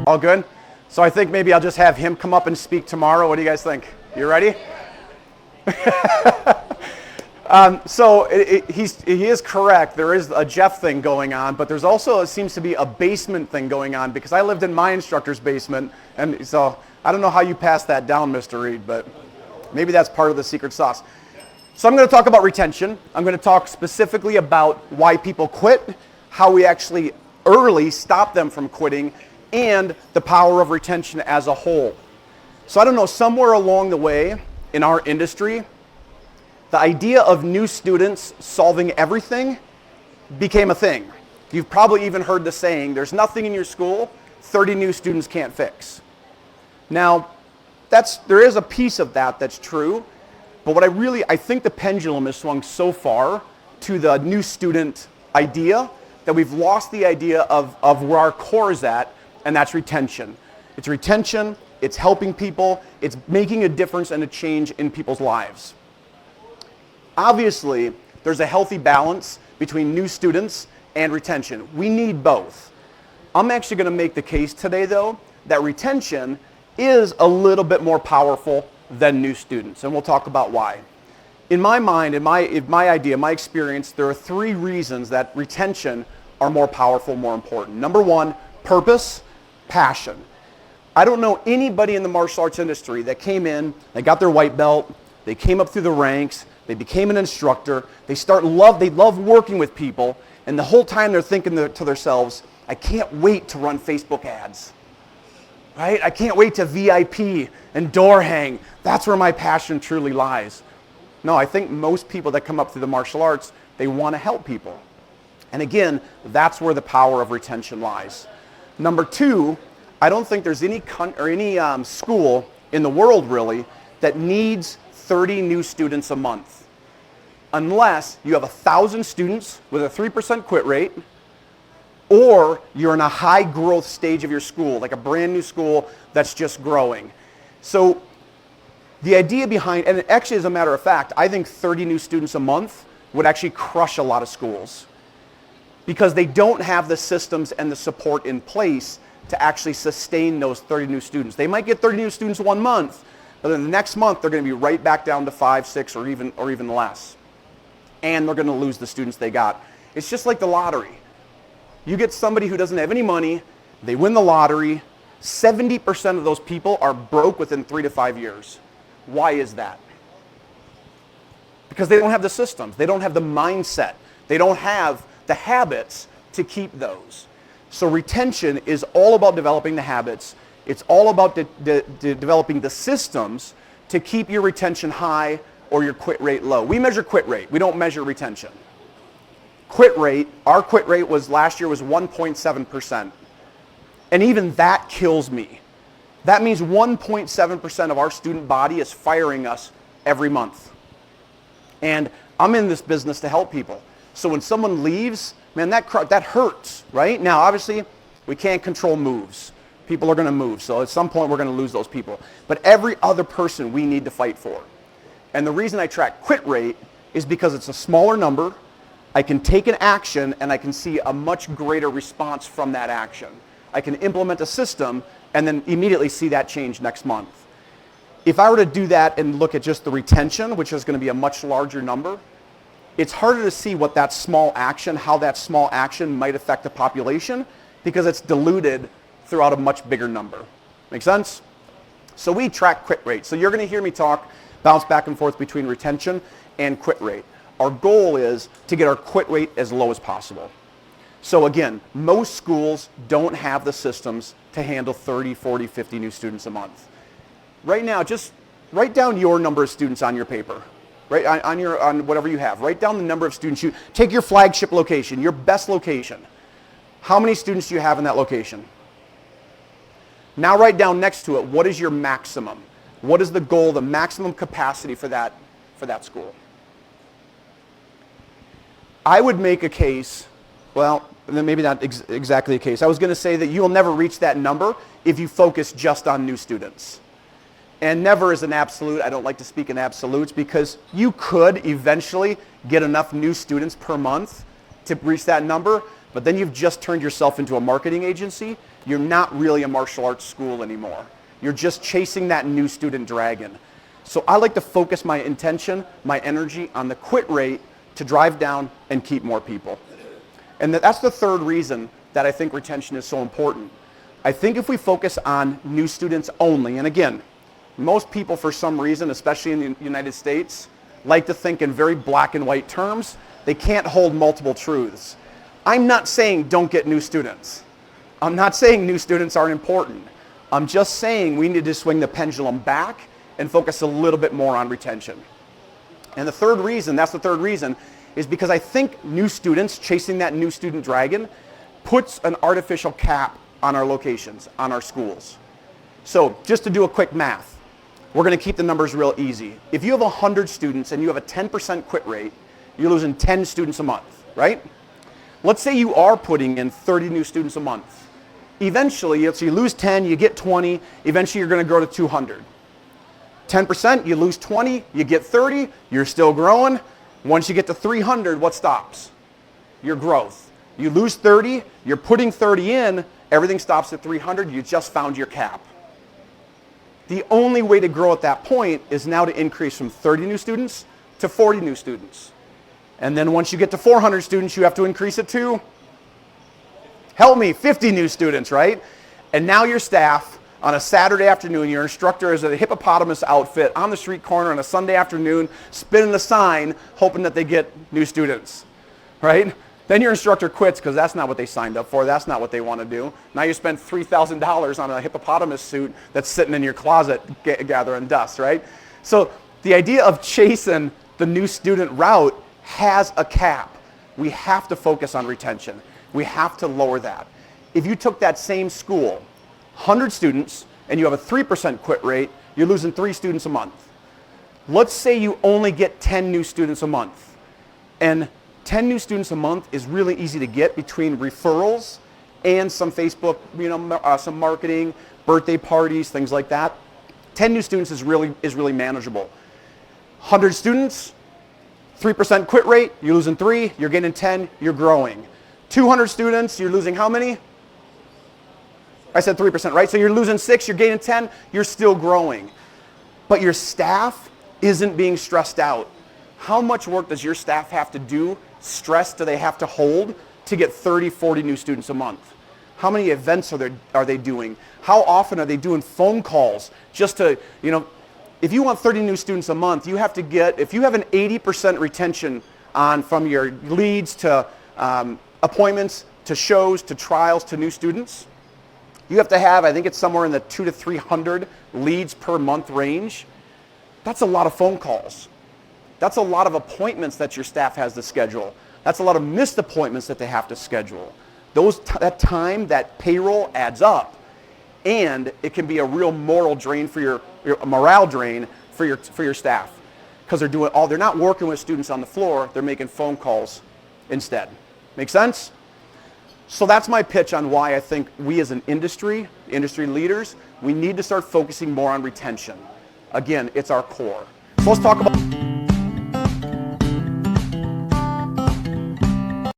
All good? So I think maybe I'll just have him come up and speak tomorrow. What do you guys think? You ready? He is correct. There is a Jeff thing going on, but there's also, it seems to be a basement thing going on, because I lived in my instructor's basement, and so I don't know how you passed that down, Mr. Reed, but maybe that's part of the secret sauce. So I'm going to talk about retention. I'm going to talk specifically about why people quit, how we actually early stop them from quitting, and the power of retention as a whole. So I don't know, somewhere along the way in our industry, the idea of new students solving everything became a thing. You've probably even heard the saying, there's nothing in your school 30 new students can't fix. Now, there is a piece of that that's true, but what I think the pendulum has swung so far to the new student idea that we've lost the idea of where our core is at, and that's retention. It's retention, it's helping people, it's making a difference and a change in people's lives. Obviously, there's a healthy balance between new students and retention. We need both. I'm actually going to make the case today, though, that retention is a little bit more powerful than new students, and we'll talk about why. In my mind, in my idea, my experience, there are 3 reasons that retention are more powerful, more important. Number 1, purpose, passion. I don't know anybody in the martial arts industry that came in, they got their white belt, they came up through the ranks, they became an instructor, they love working with people, and the whole time they're thinking to themselves, I can't wait to run Facebook ads, right? I can't wait to VIP and door hang. That's where my passion truly lies. No, I think most people that come up through the martial arts, they want to help people. And again, that's where the power of retention lies. Number 2, I don't think there's any school in the world really that needs 30 new students a month, unless you have 1,000 students with a 3% quit rate, or you're in a high growth stage of your school, like a brand new school that's just growing. So the idea behind, and actually as a matter of fact, I think 30 new students a month would actually crush a lot of schools, because they don't have the systems and the support in place to actually sustain those 30 new students. They might get 30 new students 1 month, but then the next month they're going to be right back down to 5, 6, or even less. And they're going to lose the students they got. It's just like the lottery. You get somebody who doesn't have any money, they win the lottery, 70% of those people are broke within 3 to 5 years. Why is that? Because they don't have the systems, they don't have the mindset, they don't have the habits to keep those. So retention is all about developing the habits. It's all about developing the systems to keep your retention high or your quit rate low. We measure quit rate. We don't measure retention. Quit rate, our quit rate last year was 1.7%. And even that kills me. That means 1.7% of our student body is firing us every month. And I'm in this business to help people. So when someone leaves, man, that hurts, right? Now, obviously, we can't control moves. People are going to move, so at some point we're going to lose those people. But every other person we need to fight for. And the reason I track quit rate is because it's a smaller number, I can take an action, and I can see a much greater response from that action. I can implement a system and then immediately see that change next month. If I were to do that and look at just the retention, which is going to be a much larger number, it's harder to see what that small action, how that small action might affect the population, because it's diluted throughout a much bigger number. Make sense? So we track quit rate. So you're going to hear me bounce back and forth between retention and quit rate. Our goal is to get our quit rate as low as possible. So again, most schools don't have the systems to handle 30, 40, 50 new students a month. Right now, just write down your number of students on your paper. Right, on whatever you have. Write down the number of students. Take your flagship location, your best location. How many students do you have in that location? Now write down next to it, what is your maximum? What is the goal, the maximum capacity for that school? I would make a case, well, maybe not exactly the case. I was going to say that you will never reach that number if you focus just on new students. And never is an absolute. I don't like to speak in absolutes, because you could eventually get enough new students per month to reach that number, but then you've just turned yourself into a marketing agency. You're not really a martial arts school anymore. You're just chasing that new student dragon. So I like to focus my intention, my energy on the quit rate to drive down and keep more people. And that's the third reason that I think retention is so important. I think if we focus on new students only, and again, most people for some reason, especially in the United States, like to think in very black and white terms. They can't hold multiple truths. I'm not saying don't get new students. I'm not saying new students aren't important. I'm just saying we need to swing the pendulum back and focus a little bit more on retention. And the third reason, is because I think new students, chasing that new student dragon, puts an artificial cap on our locations, on our schools. So just to do a quick math, we're going to keep the numbers real easy. If you have 100 students and you have a 10% quit rate, you're losing 10 students a month, right? Let's say you are putting in 30 new students a month. Eventually, so you lose 10, you get 20, eventually you're going to grow to 200. 10%, you lose 20, you get 30, you're still growing. Once you get to 300, what stops? Your growth. You lose 30, you're putting 30 in, everything stops at 300, you just found your cap. The only way to grow at that point is now to increase from 30 new students to 40 new students. And then once you get to 400 students, you have to increase it to, help me, 50 new students, right? And now your staff, on a Saturday afternoon, your instructor is in a hippopotamus outfit on the street corner on a Sunday afternoon, spinning the sign, hoping that they get new students, right? Then your instructor quits because that's not what they signed up for. That's not what they want to do. Now you spend $3,000 on a hippopotamus suit that's sitting in your closet gathering dust, right? So the idea of chasing the new student route has a cap. We have to focus on retention. We have to lower that. If you took that same school, 100 students, and you have a 3% quit rate, you're losing 3 students a month. Let's say you only get 10 new students a month. And 10 new students a month is really easy to get between referrals and some Facebook, some marketing, birthday parties, things like that. 10 new students is really manageable. 100 students, 3% quit rate, you're losing 3, you're getting 10, you're growing. 200 students, you're losing how many? I said 3%, right? So you're losing 6, you're gaining 10, you're still growing. But your staff isn't being stressed out. How much work does your staff have to do, stress do they have to hold to get 30, 40 new students a month? How many events are they doing? How often are they doing phone calls just to, if you want 30 new students a month, you have to get, if you have an 80% retention from your leads to appointments, to shows, to trials, to new students, you have to have, I think it's somewhere in the 200 to 300 leads per month range. That's a lot of phone calls. That's a lot of appointments that your staff has to schedule. That's a lot of missed appointments that they have to schedule. That time, that payroll adds up, and it can be a real moral drain for your morale drain for your staff, because they're not working with students on the floor, they're making phone calls instead. Make sense? So that's my pitch on why I think we as an industry leaders, we need to start focusing more on retention. Again, it's our core. So let's talk about